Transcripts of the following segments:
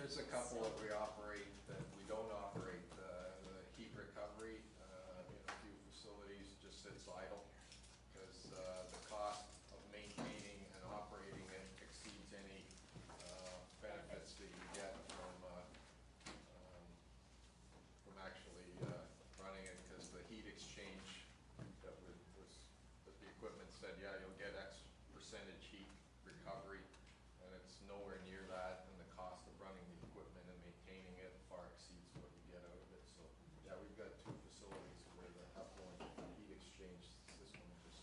There's a couple that we operate that we don't operate. The heat recovery in a few facilities just sits idle because the cost of maintaining and operating it exceeds any benefits that you get from actually running it, because the heat exchange that the equipment said, yeah, you'll get X percentage heat recovery, and it's nowhere near that, and the cost of running the equipment and maintaining it far exceeds what you get out of it. So yeah, we've got 2 facilities where the effluent heat exchange system just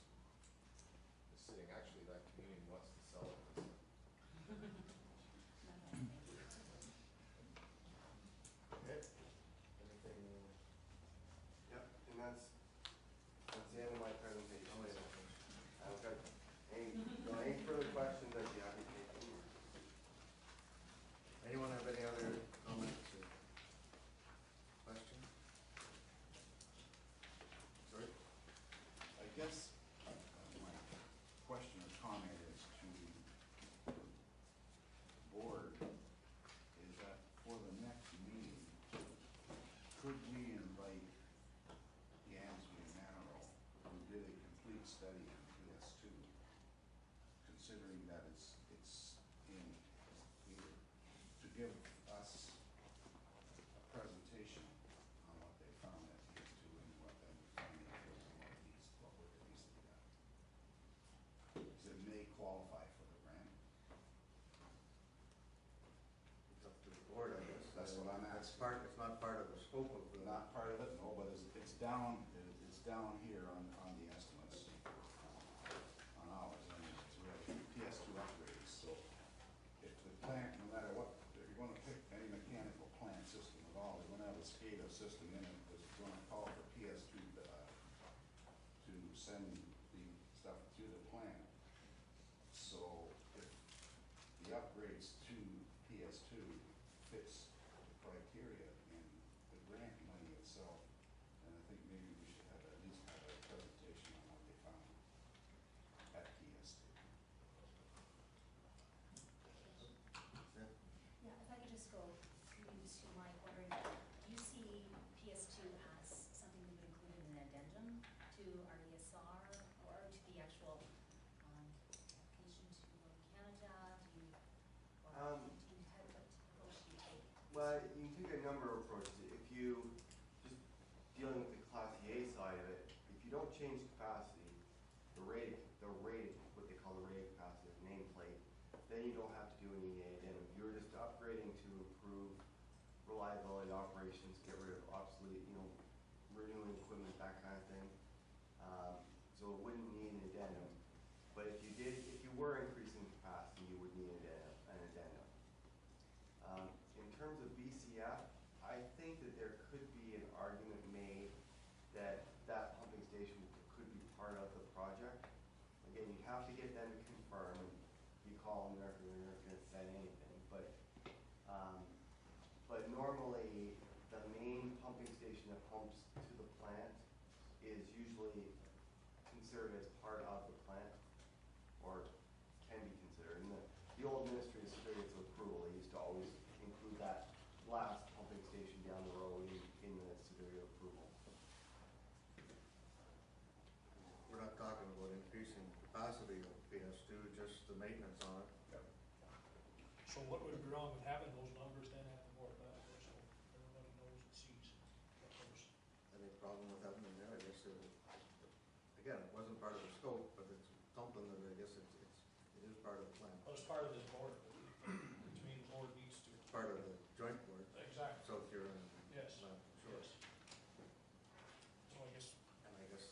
is sitting. Actually, that community wants to sell it. Okay. Anything? Yep, and that's the end of my presentation. Oh, yeah. Okay. Any further questions, I'd be happy to take them. Anyone have any other comments or questions? Sorry? I guess my question or comment is to the board is that for the next meeting, could we invite Gansby and Manero, who did a complete study on PS2, considering that it's in here, to give us a presentation on what they found at PS2 and what then finding is and what work needs to be done. Because it may qualify for the grant. It's up to the board, I guess. That's what I'm asking. It's not part of the scope of the... Not part of it, no, but it's down here on the estimates on ours. I mean, it's really PS2 upgrades. So if the plant, no matter what, if you're going to pick any mechanical plant system at all, you're going to have a SCADA system in it that's going to call for PS2 to send the stuff to the plant. So if the upgrades to PS2 fits the criteria in the grant money itself, then I think maybe we should have at least have a presentation on what they found at PS2. Yeah, if I could just go through to Mike, wondering, do you see PS2 as something we would include in an addendum to our ESR or to the actual application to Canada? Do you, or do you have what approach do you take? Well, you can take a number of approaches. If you just dealing with the Class A side of it, if you don't change capacity, the rated, what they call the rated capacity, the nameplate, then you don't have to do any addendum. You're just upgrading to improve reliability operations, get rid of obsolete, renewing equipment, that kind of thing. So it wouldn't need an addendum. But if you were increasing capacity, you would need an addendum. In terms of BCF, I think that there could be an argument made that that pumping station could be part of the project. Again, you'd have to get them to confirm, and you call them, they're not going to say anything. But normally, the main pumping station that pumps to the plant is usually considered as part of the plant, or can be considered. In the old Ministry of Certificates of Approval, they used to always include that last pumping station down the road in the certificate of approval. We're not talking about increasing capacity of PS2, just the maintenance on it. Yep. So what would be wrong with having those numbers then at the board level, so everybody knows and sees what those? Any problem with having them there? I guess again, it wasn't part of the scope, but it's something that I guess it is part of the plan. Well, it's part of this board, which means the board needs to. It's part of the joint board. Exactly. South Carolina. Yes. Sure. Yes. So I guess. And I guess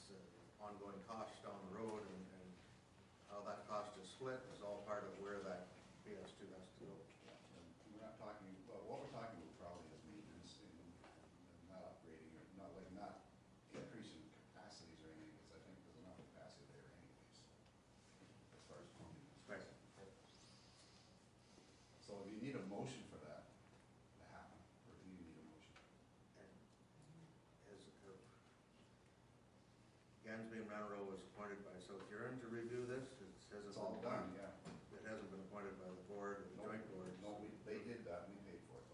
ongoing costs down the road and how that cost is split is all part of where that PS2 has to go. Yeah. We're not talking, well, what we're talking about probably is maintenance and not upgrading or not increasing capacities or anything, because I think there's enough capacity there anyways, as far as pumping. Right. So do you need a motion for that to happen, or do you need a motion? And as Gansby and Monroe was appointed by South Huron to review this. It says It's all done, yeah. It hasn't been appointed by the board or the joint board. No, they did that, we paid for it.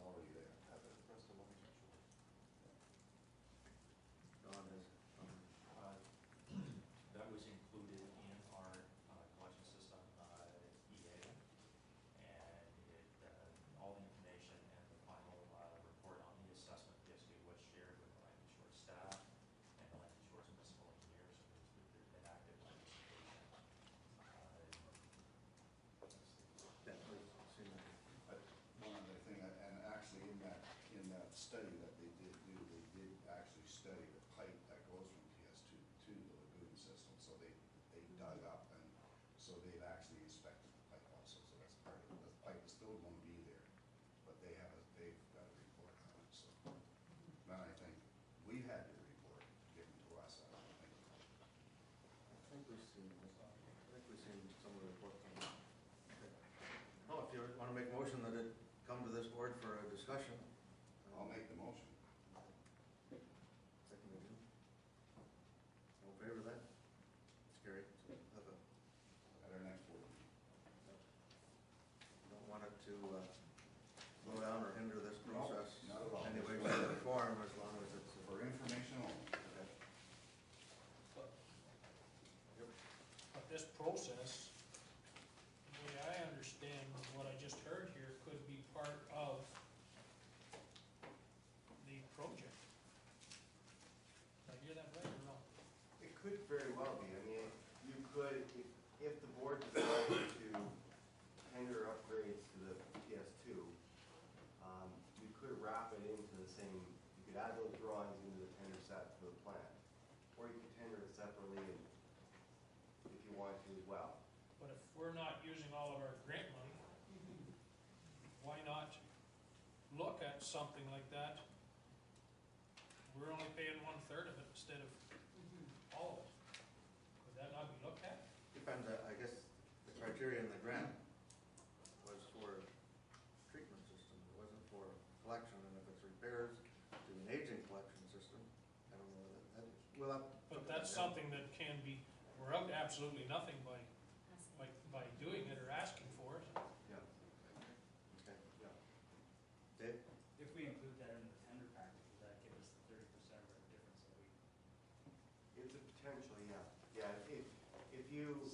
code won't be there, but they've got a report on it, so. Then I think we've had your report given to us, I don't think. I think we've seen some of the reports on that. Okay. Oh, if you want to make a motion that it come to this board for a discussion. I'll make the motion. Second, Jim. All in favor of that? It's carried. So have a, At our next board meeting. don't want it to slow down or hinder this No, process not at all. any way, shape, or form, as long as it's. For information only. Okay. But this process, the way I understand what I just heard here, could be part of the project. Did I hear that right or wrong? It could very well be. I mean, you could, if the board decided to tender upgrades to the PS2, you could wrap it into the same, you could add those drawings into the tender set for the plan. Or you could tender it separately if you want to as well. But if we're not using all of our grant money, why not look at something like that? We're only paying 1/3 of it instead of all of it. Would that not be looked at? Depends, I guess, the criteria in the grant was for treatment system, it wasn't for collection, and if it's repairs to an aging collection system, I don't know that, we'll have. But that's something that can be, we're up to absolutely nothing by doing it or asking for it. Yeah. Okay, Yeah. Dave? If we include that in the tender package, would that give us the 30% of our difference that we? It's a potential, yeah. Yeah, if you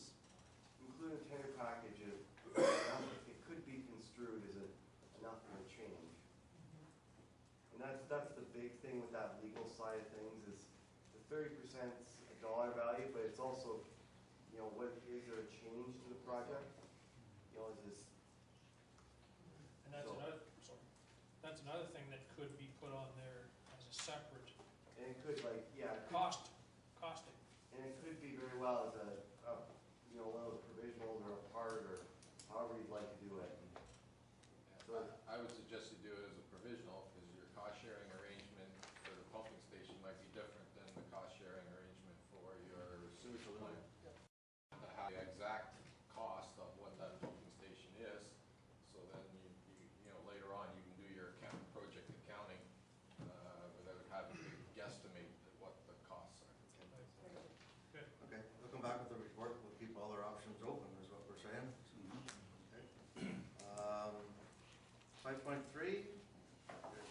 include a tender package, it could be construed as nothing to change. And that's the big thing with that legal side of things is the 30%'s a dollar value, but it's also, you know, what is there a change to the project? You know, is this, And that's that's another thing that could be put on there as a separate and it could like, yeah, it could, costing. and it could be very well as you know, one of the provisionals or a part or however you'd like to do it. So I would suggest you do it as a provisional, because your cost-sharing arrangement for the pumping station might be different than the cost-sharing arrangement for your sewage plant. To have the exact cost of what that pumping station is, so then you know, later on, you can do your project accounting, without having to guesstimate what the costs are. Good. Okay, we'll come back with the report, we'll keep all our options open, is what we're saying. Okay. 5.3 is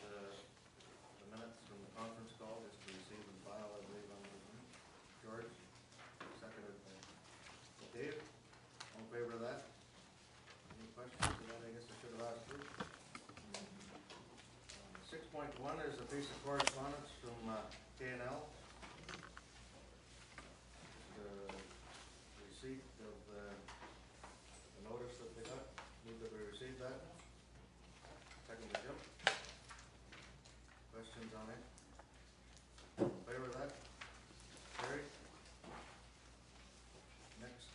the minutes from the conference call, just to receive and file, I believe, on the George, seconded by Dave. All in favor of that? Any questions to that? I guess I should have asked you. 6.1 is a piece of correspondence from K&L. The receipt of the notice that they got, move that we received that. Second to Jim. Questions on it? In favor of that? Carried. Next,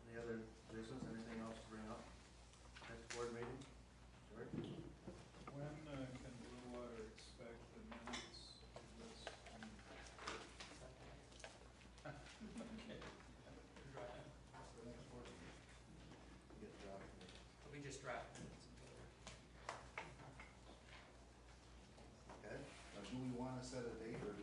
any other business, anything else to bring up? Next board meeting? George? When can Blue Water expect the minutes of this? Okay. The next board meeting. Get drafted. We just drafted it. Okay? Now, do we want to set a date, or do